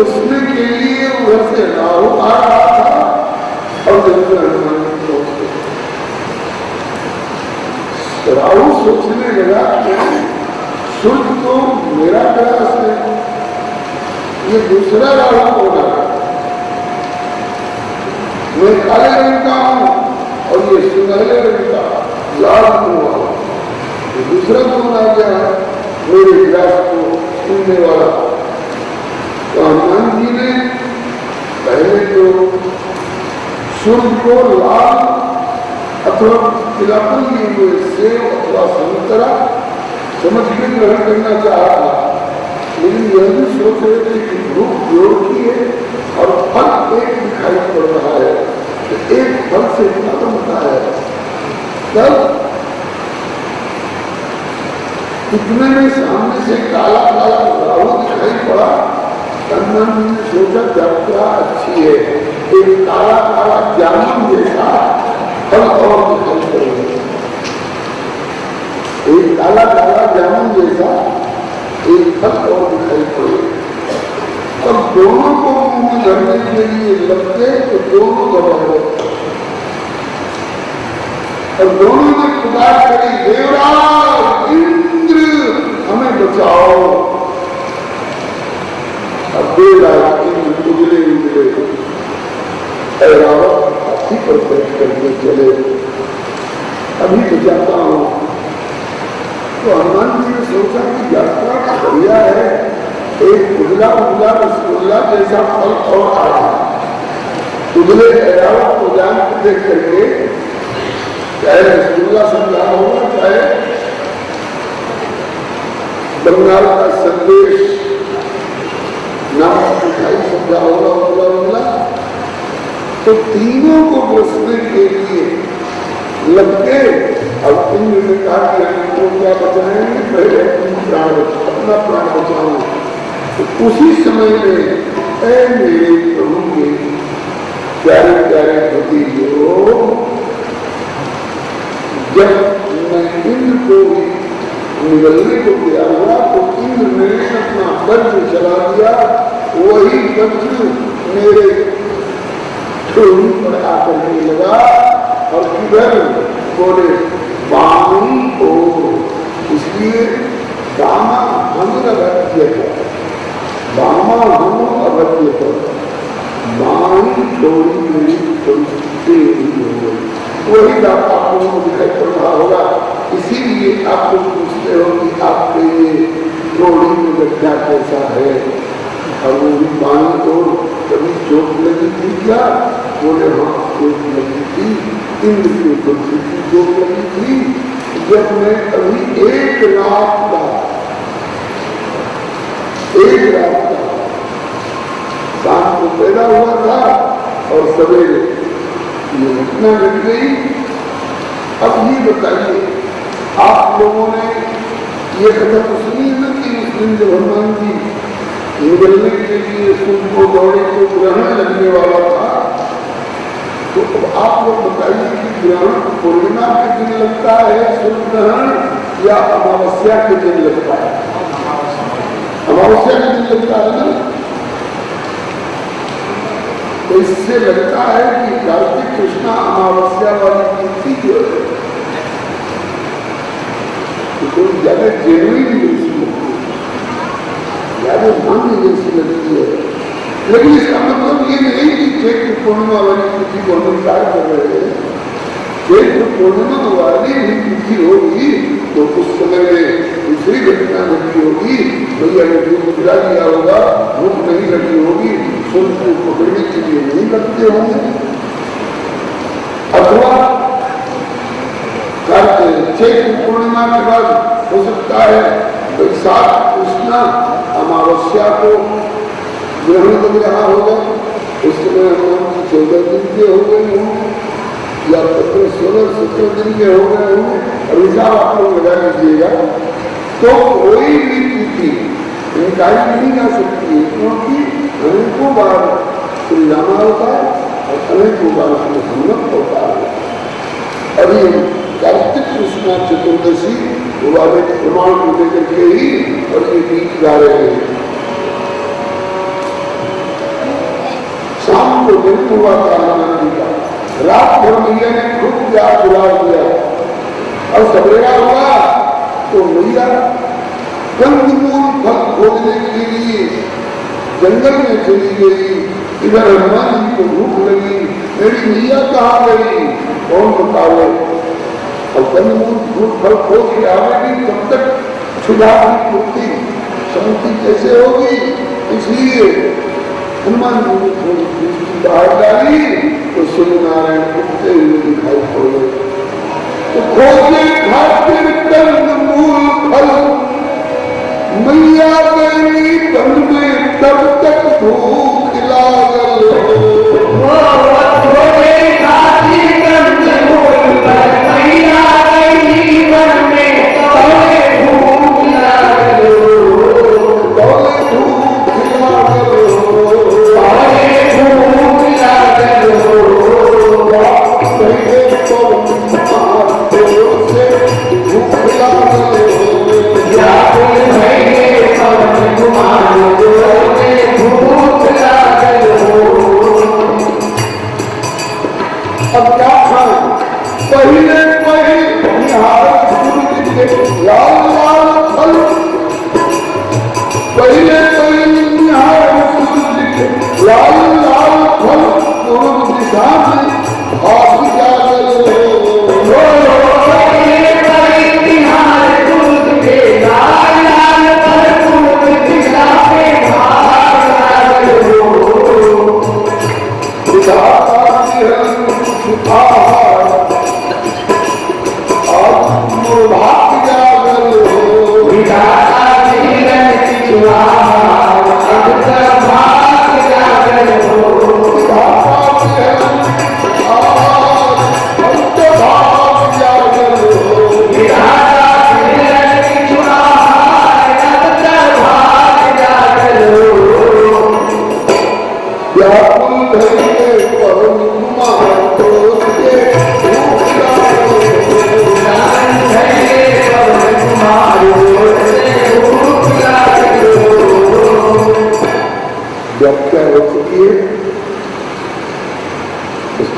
उसने के लिए उधर से राहु आ रहा था और हनुमान जी पहुंच गए। राहु सोचने लगा कि सूर्य तो मेरा प्रयास है, ये दूसरा राहु होगा, मैं काले रंग का हूं और ये सुनहरे रंग का लाल हुआ, ये दूसरा कौन आ गया मेरे विलास को सुनने वाला। तो हनुमान जी ने पहले तो सूर्य को लाल अथवा तिलकुल लिए हुए सेब अथवा संतरा समझ के ग्रहण करना चाह रहा, लेकिन यह भी सोच रहे थे कि रूप जोड़ की है और फल एक दिखाई पड़ रहा है, तो एक फल से क्या बनता है। तब इतने में सामने से काला काला राहु दिखाई पड़ा। हनुमान जी ने सोचा यात्रा अच्छी है, एक काला काला जामुन जैसा फल और दिखाई पड़ेगा, एक काला काला जामुन जैसा एक फल और दिखाई पड़ेगा। तब दोनों को मुंह में धरने के लिए लगते तो दोनों दबा गए और दोनों ने पुकार करी, देवराज इंद्र हमें बचाओ। अब देवराज इंद्र उजले उजले ऐरावत हाथी पर बैठ करके चले, अभी बचाता हूं। तो हनुमान जी ने सोचा कि यात्रा का बढ़िया है, एक उजला उजला रसगुल्ला जैसा फल और आ रहा, उजले ऐरावत को जान देख करके चाहे रसगुल्ला समझा होगा, चाहे बंगाल का संदेश नाम मिठाई समझा होगा उजला उजला। तो तीनों को बसने के लिए लगते। अब इंद्र ने कहा कि हमको क्या बचाएंगे, पहले अपना प्राण बचाओ। तो उसी समय में ऐ मेरे प्रभु के प्यारे प्यारे भतीजों, जब मैं इंद्र को निगलने को तैयार हुआ तो इंद्र ने अपना वज्र चला दिया, वही वज्र मेरे ठोड़ी पर आकर के लगा और किधर बोले बामी ओर। इसलिए बामा हम अभ्य कर, बामा हम अभ्य कर, बामी थोड़ी मेरी थोड़ी हो गई। वही बात आप लोगों को दिखाई पड़ रहा होगा, इसीलिए आप लोग पूछते हो कि आपके ये थोड़ी में गड्ढा कैसा है। और वो भी बाई तो कभी चोट लगी थी क्या, बोले हाँ चोट लगी थी, इंद्र के पुत्र की चोट लगी थी। जब मैं अभी एक रात का शाम को पैदा हुआ था और सवेरे ये घटना घट गई। अब ये बताइए, आप लोगों ने ये कथा तो सुनी है कि उस दिन जब हनुमान जी निगलने के लिए सूर्य को दौड़े तो ग्रहण लगने वाला था, तो अब आप लोग बताइए कि ग्रहण पूर्णिमा के दिन लगता है सूर्य ग्रहण या अमावस्या के दिन लगता है? अमावस्या के दिन लगता है ना। तो इससे लगता है कि कार्तिक कृष्णा अमावस्या वाली तिथि जो है तो ज्यादा जेन्युइन ज्यादा मान्य जैसी लगती है। लेकिन इसका मतलब ये नहीं कि चैत्र पूर्णिमा वाली तिथि को हम इंकार कर रहे हैं। चैत्र पूर्णिमा वाली भी तिथि होगी तो उस समय में दूसरी घटना घटी होगी, भैया ने दूध गिरा दिया होगा, भूख नहीं लगी होगी, सूर्य को पकड़ने के लिए नहीं लगते होंगे, अथवा चैत्र पूर्णिमा के बाद हो सकता है वैशाख कृष्णा अमावस्या को ग्रहण लग रहा होगा, उस समय हम 14 दिन के हो गए होंगे या 15-16-17 दिन के हो गए होंगे। और हिसाब आप लोग लगा लीजिएगा। तो कोई भी तिथि निकाली नहीं जा सकती है, क्योंकि अनेकों बार श्री रामा होता है और अनेकों बार श्री हनुमत होता है। अभी कार्तिक कृष्णा चतुर्दशी वाले प्रमाण को लेकर के ही और ये गीत गा रहे हैं। को जन्म हुआ था हनुमान जी का। रात भर मैया ने खूब प्यार दुलार दिया और सवेरा हुआ तो मैया कंदमूल फल खोजने के लिए जंगल में चली गई। इधर हनुमान जी को भूख लगी, मेरी मैया कहाँ गई कौन बतावे। और कंदमूल फूल फल खोज के आवेगी तब तक छुड़ा की पूर्ति शांति कैसे होगी। इसलिए हनुमान जी ने थोड़ी बाहर डाली तो सूर्य नारायण उठते हुए दिखाई पड़े। तो खोजे खातिर कंदमूल फल मैया गई वन में तब तक भूख लागल। खोजे खातिर कंदमूल फल मैया गई वन में तब भूख लागल। अब क्या खाएं? पहले निहार सूरज के लाल लाल फल, पहले निहार सूरज के लाल लाल फल पूर्व दिशा में भाग जागल। निहार सूरज के लाल लाल फल पूर्व दिशा में भाग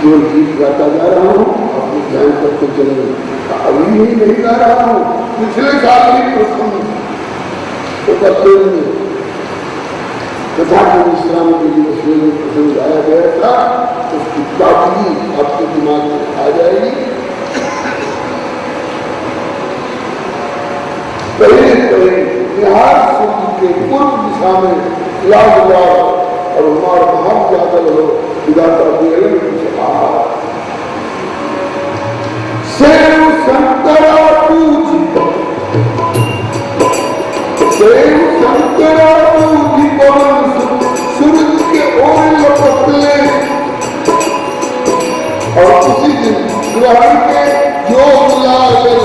गीत गाता जा रहा हूँ, अपने ध्यान करते चलेंगे। अभी ही नहीं गा रहा हूँ, पिछले साल भी प्रथम कथा के विश्राम के लिए में प्रसंग गाया गया था। उसकी ताजगी आपके दिमाग में आ जाएगी। पहले बिहार सूर्य के पूर्व दिशा में लाल लाल और हमारा महाजागल हो विदाता सेव संतरा पूजी पवन सूरज के ओर लपट ले। और उसी दिन ग्रहण के योग लागल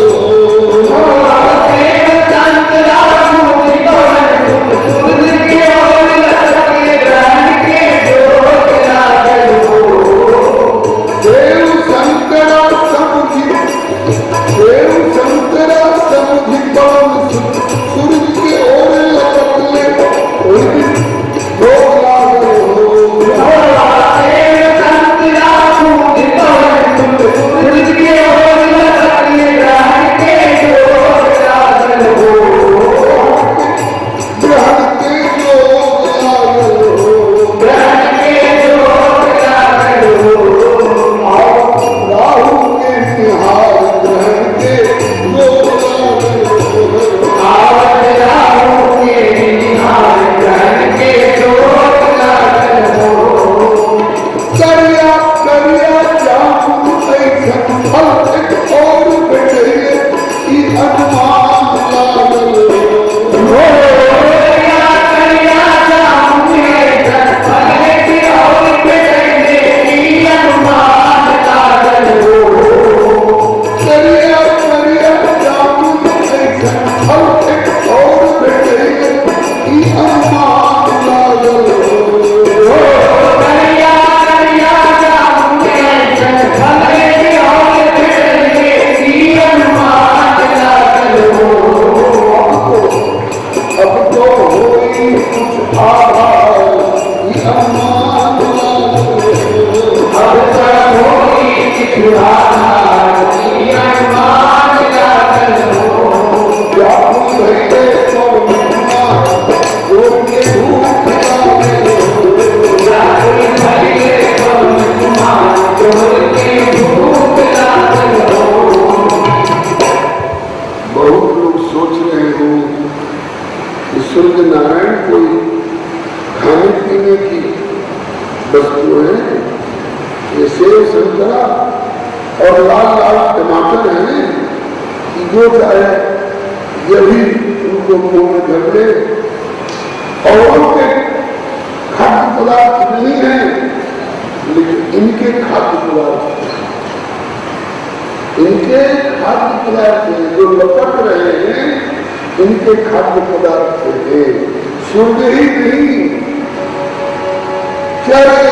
लाल लाल टमाटर हैं कि जो चाहे यही उनको मुंह में धर ले, और उनके खाद्य पदार्थ नहीं है, लेकिन इनके खाद्य पदार्थ, इनके खाद्य पदार्थ जो लपट रहे हैं, इनके खाद्य पदार्थ है, स्वर्ग ही नहीं। चले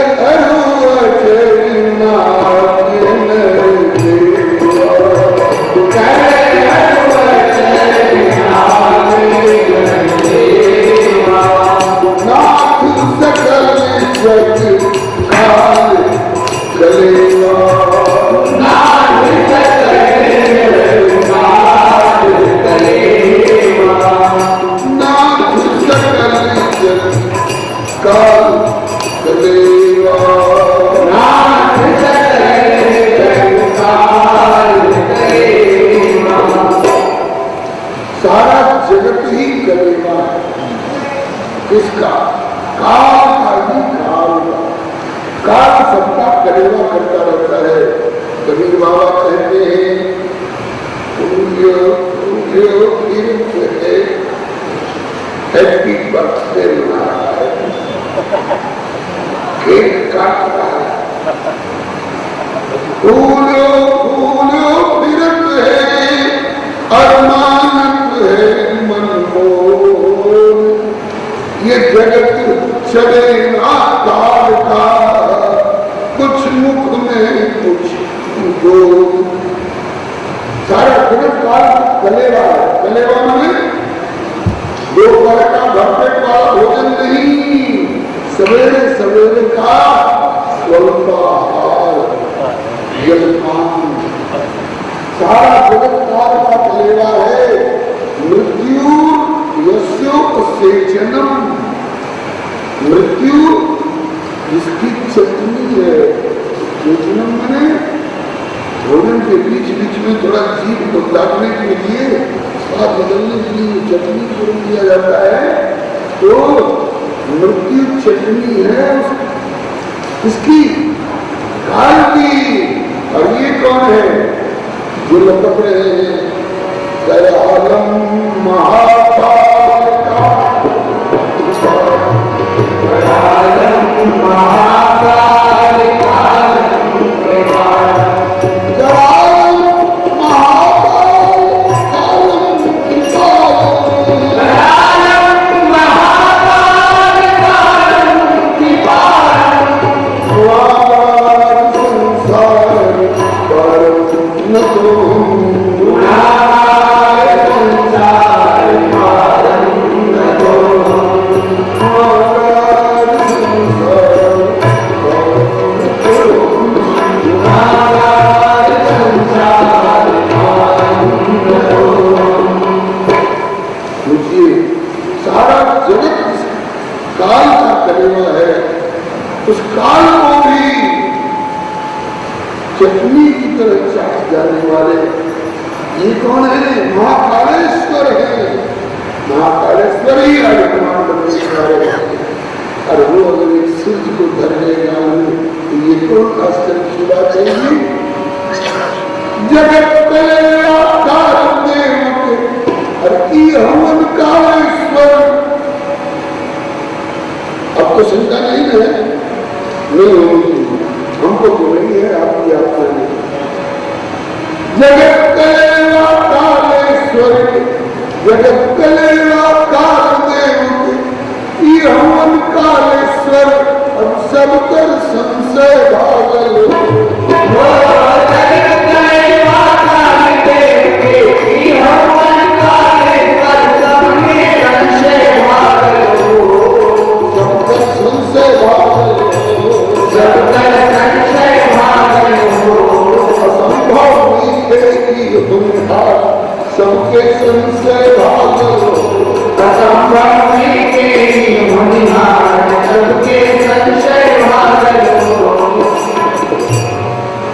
सारा जगत ही कलेवा है। इसका काल का ही काल सबका कलेवा करता रहता है। कबीर बाबा कहते हैं हैप्पी बर्थडे मना रहा है, केक काट रहा है, फूलो फूलो फिरत है, अरमानत है मनमोहन। ये जगत चले ना काल का, कुछ मुख में कुछ बोल। सारा जगत काल कलेवा है। कलेवा में दोपहर का भरपेट वाला भोजन नहीं, सवेरे सवेरे का स्वल्पाहार जलपान। सारा जगत काल का कलेवा है। मृत्यु यस्योपसेचनम, मृत्यु जिसकी चटनी है। सेचनम मैंने भोजन के बीच बीच में थोड़ा जीभ को दागने के लिए, स्वाद बदलने के लिए चटनी छोड़ दिया जाता है, तो मृत्यु चटनी है इसकी काल की। और ये कौन है जो लपट रहे हैं? दयालम महाकाल का, दयालम महाकाल का, उस काल को भी चटनी की तरह चाट जाने वाले ये कौन है? महाकालेश्वर है। महाकालेश्वर ही आयुष्मान बनने वाले हैं। और वो अगर एक सूर्य को धर लेगा तो ये कौन आश्चर्य की बात है? जगत हवन कालेश्वर। अब तो चिंता नहीं है, नहीं होगी, हमको तो नहीं है, आपकी आपको नहीं। जगत कलेवा कालेश्वर, जगत कलेवा कालदेव, ये हवन कालेश्वर। अब सब कर संशय भागल, जगत कलेवा कालदेव, ये हवन कालेश्वर। सबके संशय भागल, सब कर संशय भागल, सबके संशय भागल, सबके संशय भागल।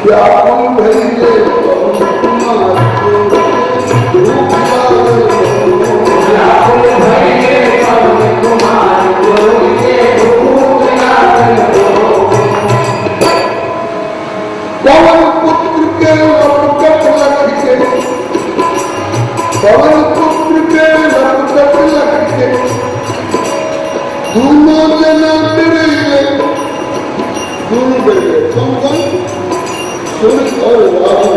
व्याकुल भइले पवन पुत्र के पवन पुत्र के लपट लगते दोनों जना डरे दोनों डरे कौन सूर्य और राहु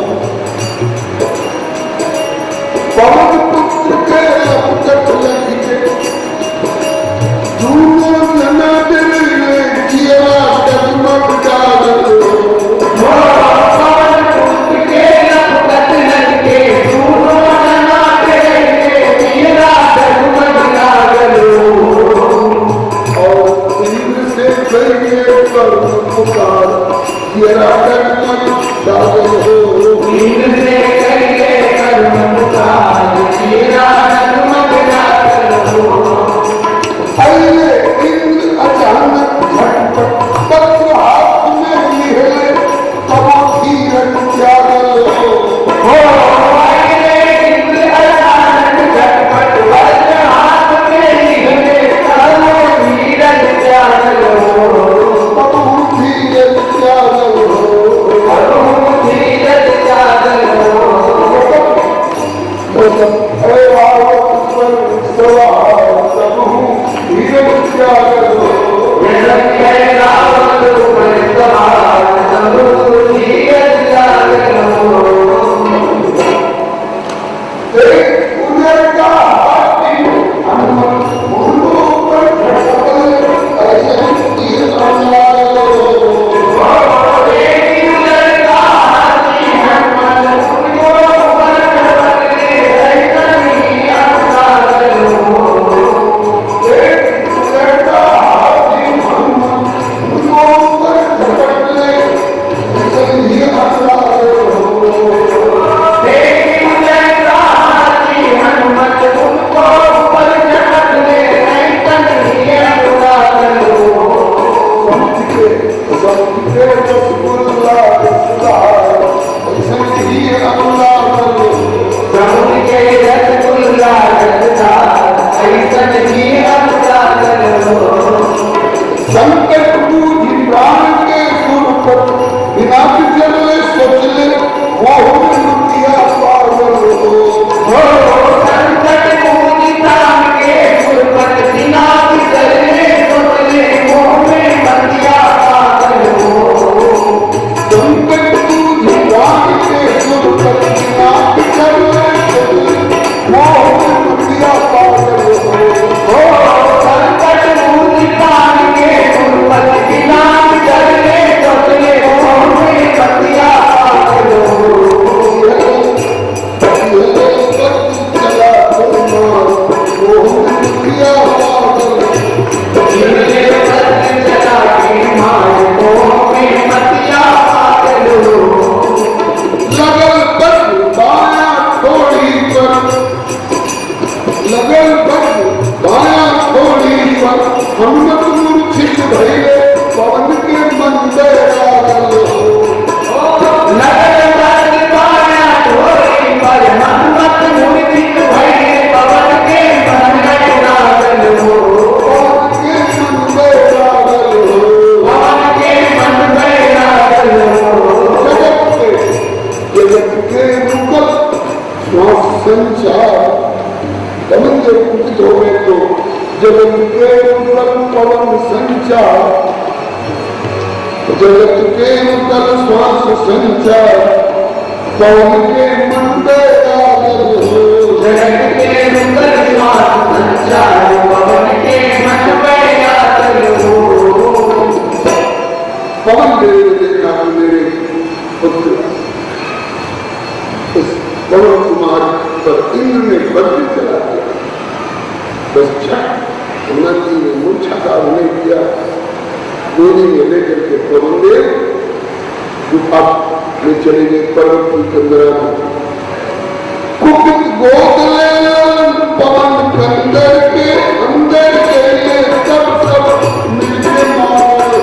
पवन पुत्र के लपट लगते दोनों जना डरे जिया डगमग डालो पवन पुत्र के लपट लगते दोनों जना डरे जिया डगमग डालो और इंद्र से कहिए पर पुकार जिया डगमग डालो इंद्र से कहिए पर पुकार जिया डगमग डालो अरे इंद्र अचानक झटपट पत्र हाथ में लिए तब धीरज त्यागल हो अरे इंद्र अचानक झटपट पत्र हाथ में लिए तब धीरज त्यागल हो तब धीरज त्यागल हो तब धीरज त्यागल हो अरे वाह सवा जगत के उतल श्वास संचार पवन के मन जगत के उतल श्वास संचार पवन के मन पवन देव देखा मेरे पुत्र इस पवन कुमार पर इंद्र ने बंदी चला दिया बच्चा उन्नति ने मूर्छा का उन्हें किया गोदी में लेकर के पवन देव गुफा में चले गए पर्वत की कंदरा में कुपित गोद ले पवन कंदर के अंदर के सब सब मिलके मारो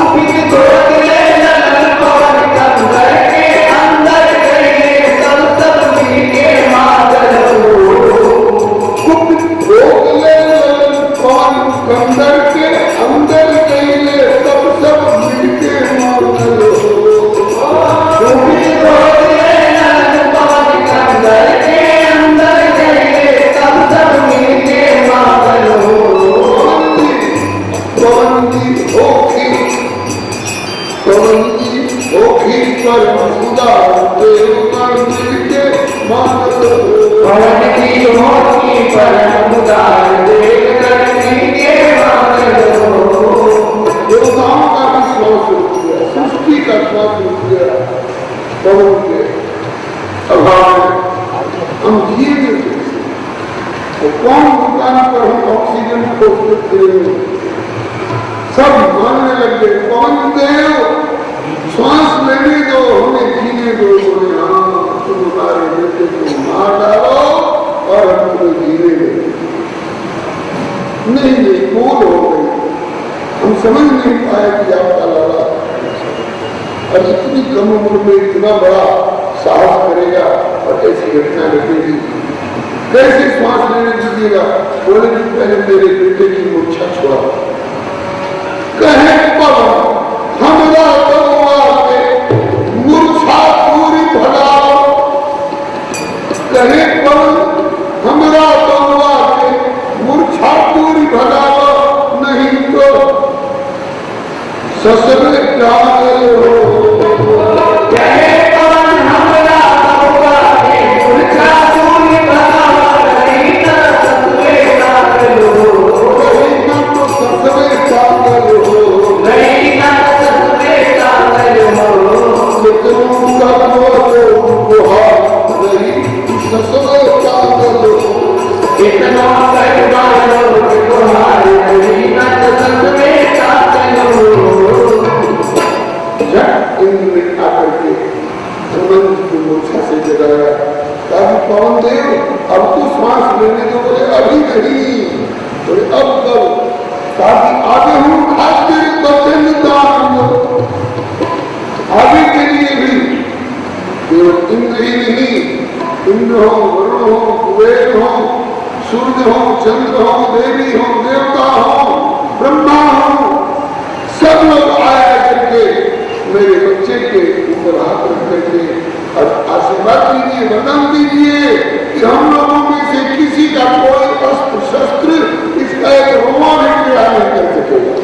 कुपित गोद ले पवन कंदर के अंदर के सब सब मिलके मारो कुपित गोद ले पवन कंदर के अंदर के सब सब मिलके मारो पवन की मोती परम उदार देख करनी के देवताओं का भी श्वास रुक गया, सृष्टि का श्वास रुक गया पवन के अभाव में। हम जिए तो कौन दुकान पर हम ऑक्सीजन खोजते फिरेंगे? सब मानने लग गए पवन देव श्वास लेने दो, हमें जीने दो। बोले हाँ, तुम हमारे बेटे को मार डालो और हम तुम्हें जीने दो। नहीं भूल हो गई, हम समझ नहीं पाए कि आपका लाला और इतनी कम उम्र में इतना बड़ा साहस करेगा और ऐसी घटना घटेगी। कैसे श्वास लेने दीजिएगा? बोले कि पहले मेरे बेटे की मूर्छा छुड़ा। कहे पवन हमरा बउआ के मूर्छा पूरी भगाओ। कहे पवन हमरा बउआ के मूर्छा पूरी भगाओ, नहीं तो ससुर टांगल हो। कहे पवन हमरा बउआ के मूर्छा पूरी भगाओ, नहीं तो ससुर टांगल हो। नहीं तो ससुर टांगल हो। पवन देव अब तो श्वास लेने दो। बोले अभी नहीं। बोले अब कब? ताकि आगे हूँ खाद्य आगे के लिए भी केवल इंद्र ही नहीं, इंद्र हो, वरुण हो, कुबेर हो, सूर्य हो, चंद्र हो, देवी हो, देवता हो, ब्रह्मा हो, सब लोग आया करके मेरे बच्चे के ऊपर हाथ रख करके और आशीर्वाद दीजिए, वरदान दीजिए कि हम लोगों में से किसी का कोई अस्त्र शस्त्र इसका एक रोमान टेढ़ा नहीं कर सकेगा।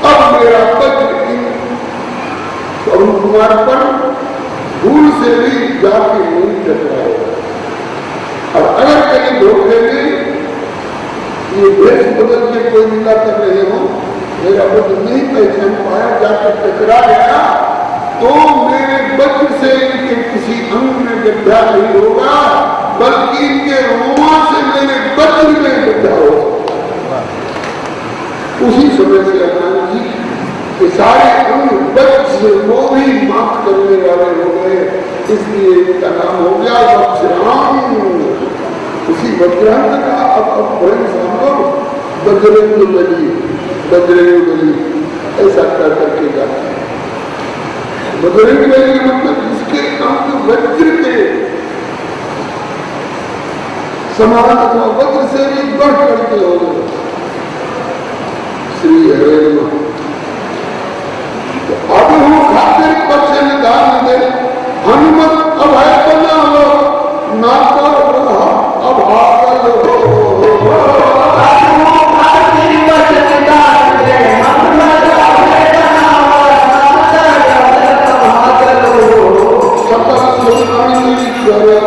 अब मेरा वज्र अरुण कुमार पर भूल से भी जाके नहीं टकराएगा। और अगर कहीं धोखे में ये भेष बदल के कोई लीला कर रहे हो, मेरा वज्र नहीं पहचान पाया, जाकर टकरा गया, तो मेरे वज्र से इनके किसी अंग में गड्ढा नहीं होगा, बल्कि इनके रोमा से मेरे वज्र में गड्ढा होगा। उसी समय से हनुमान जी के सारे अंग वज्र को भी माफ करने वाले हो गए, इसलिए इनका नाम हो गया वज्राम। उसी वज्रांत का अब बड़े सामने बजरंग बली, बजरंग बली ऐसा कर करके जाता है। बजरंग बली मतलब इसके अंग वज्र के समान अथवा वज्र से भी बढ़ करके हो गए। श्री हरे नमः। अब हूँ खातिर बच्चे दान दे, हनुमत अभय बना हो, नाकर रहा अभागल हो। सकल सुनानी करती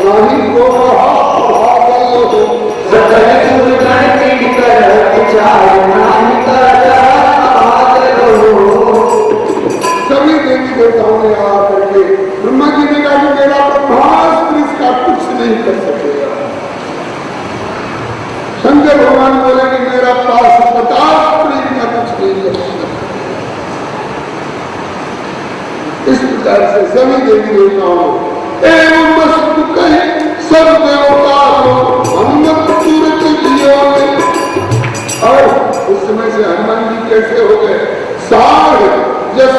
नहीं को रहा अभागल हो। सकल सुनानी करती नहीं सभी देवी देवताओं ने आकर के ब्रह्मा जी ने कहा कि मेरा ब्रह्मास्त्र इसका कुछ नहीं कर सकेगा। शंकर भगवान बोले कि मेरा पास 50 का कुछ नहीं कर सकता। इस प्रकार से सभी देवी देवताओं एवं वस्तु कहे सब देवता हनुमत तुरंत जियो। और उस समय से हनुमान जी कैसे हो गए? सार जस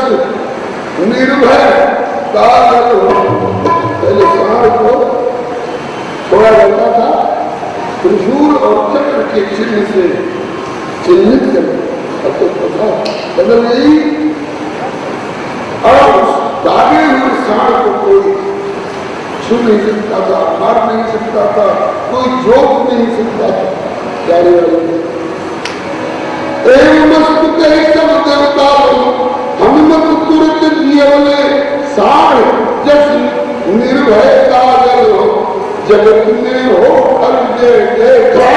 निर्भय काल हो। पहले सार को छोड़ा जाता था, त्रिशूल और चक्र के चिन्ह से चिन्हित कर, अब तो पता बदल गई। और उस दागे हुए सार को कोई छू नहीं सकता था, मार नहीं सकता था, कोई जोक नहीं सकता था। प्यारे वाले एवं वस्तु कहे सब देवता केवल साढ़ जस निर्भयता करो जगत में हो हर जय जय हो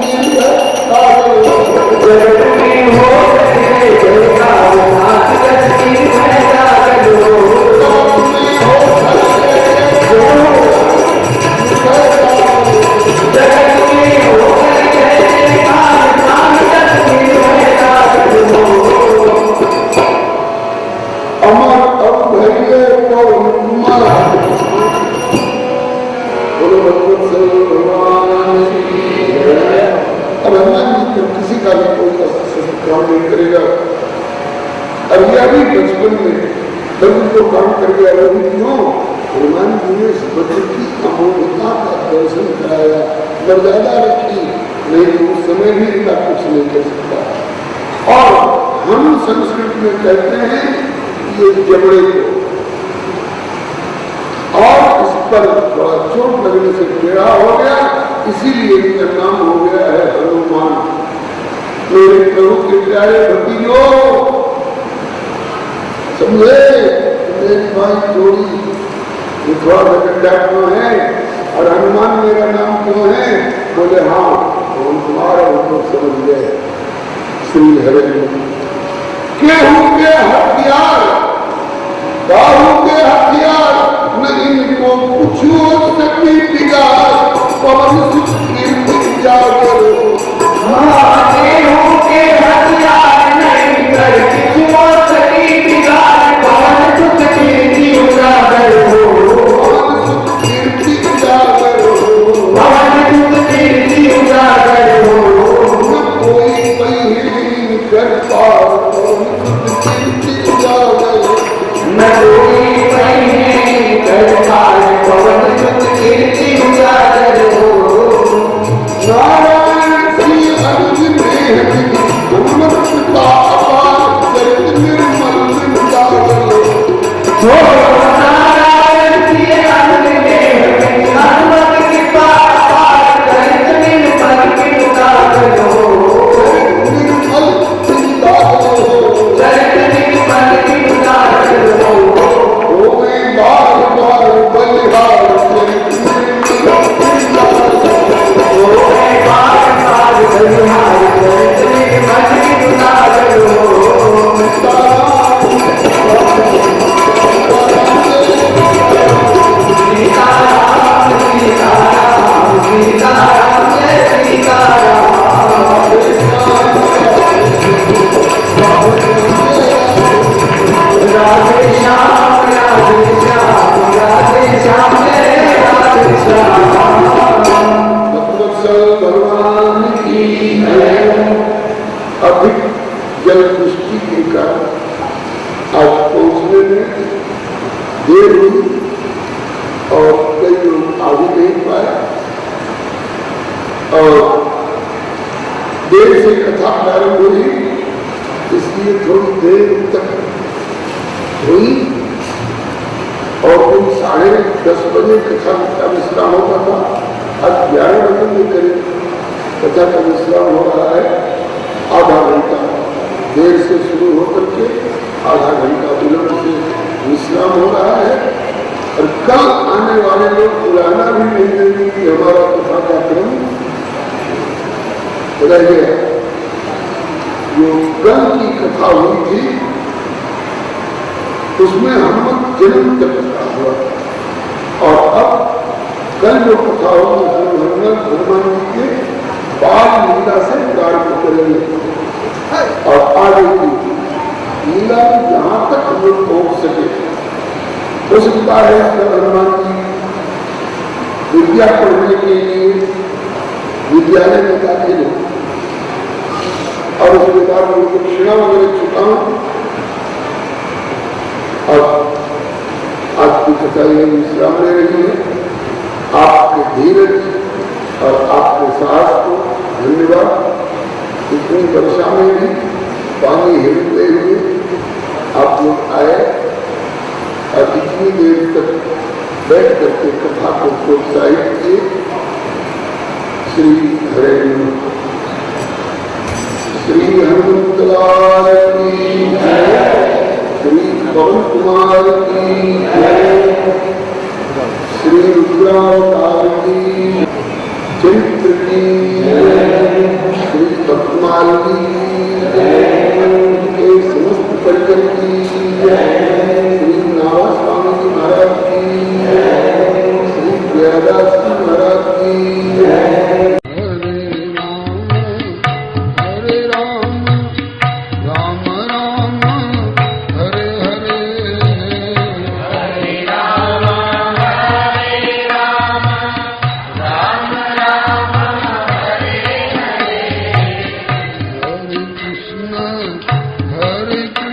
निर्भयता करो जगत में हो जय जयकार नाथ जस निर्भयता करो जगत में हो हर जय जगत में हो जय जयकार नाथ जस निर्भयता करो अमर अभय पौर्णिमा बोलो भगवान अब हनुमान जी किसी का भी कोई काम नहीं करेगा। अब यह भी बचपन में तभी तो काम कर गया रवि क्यों हनुमान जी ने इस बच्चे की अमोघता का दर्शन कराया मर्यादा रखी नहीं तो उस समय भी इनका कुछ नहीं कर सकता। और हम संस्कृत में कहते हैं ये जबड़े को और इस पर बड़ा चोट लगने से टेढ़ा हो गया इसीलिए इनका नाम हो गया है हनुमान। मेरे प्रभु के प्यारे भतीजों समझे मेरी भाई जोड़ी थोड़ा गड्ढा क्यों है और हनुमान मेरा नाम क्यों है बोले हाँ तो तुम्हारा उनको समझ गए श्री हरे केहू के हथियार काहू के हथियार न इनको पूछो सकी बिगाड़ पवन सुख कीर्ति जागर केहू के हथियार नहीं कर पूछो सकी बिगाड़ पवन सुख कीर्ति उजागर हो पवन सुख कीर्ति जागर पवन सुख कीर्ति उजागर हो न कोई कहीं कर पार पवन सुख कीर्ति जागर न कोई कहीं कर पार पवन सुख कीर्ति उजागर हो नारायण श्री अर्जुन हनुमत पिता अपार चरित निर्मल जागर हो नारायण श्री अर्जुन हनुमत कृपा अपार चरित निर्मल उजागर हो निर्मल जागर चरित निर्मल उजागर हो होवे बार बार बलिहार चरित निर्मल बार बलिहार चरित निर्मल उजागर हो सीताराम सीताराम सीताराम जय सीताराम राधे श्याम राधे श्याम राधे श्याम जय राधे श्याम भक्तवत्सल भगवान की अधिक जल दृष्टि के कारण आज पहुंचने में देर हुई और कई लोग आ भी नहीं पाए और देर से कथा प्रारंभ हुई इसलिए थोड़ी देर तक हुई और कोई 10:30 बजे कथा का विश्राम होता था। आज 11 बजे में करीब कथा का विश्राम हो रहा है। आधा घंटा देर से शुरू होकर के आधा घंटा विलंब से विश्राम हो रहा है और कल आने वाले लोग बुलाना भी नहीं देंगे कि हमारा कथा का क्रम रह गया। जो कल की कथा हुई थी उसमें हनुमत जन्म तक कथा हुआ और अब कल जो कथा होगी उसमें हनुमान जी के बाल लीला से प्रारंभ करेंगे और आगे की लीला में जहां तक हम लोग पहुंच सके हो सकता है हनुमान जी विद्या पढ़ने के लिए विद्यालय में दाखिल हो और उसके बाद उनको दक्षिणा वगैरह चुकाऊं और आज की कथा ये विश्राम ले रही है। आपके धीरज और आपके साहस को धन्यवाद। इतनी वर्षा में भी पानी हिलते हुए आप लोग आए और इतनी देर तक बैठ करके कथा को प्रोत्साहित किए। श्री हरे श्री हनुमंतलाल की श्री पवन कुमार की श्री रुद्रावतार की चरित्र की श्री पद्मावती के समस्त परिजन की श्री नावा स्वामी जी महाराज की श्री व्यादास जी महाराज की।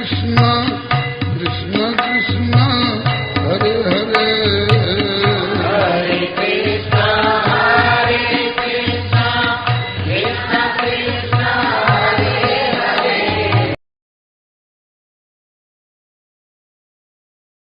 Krishna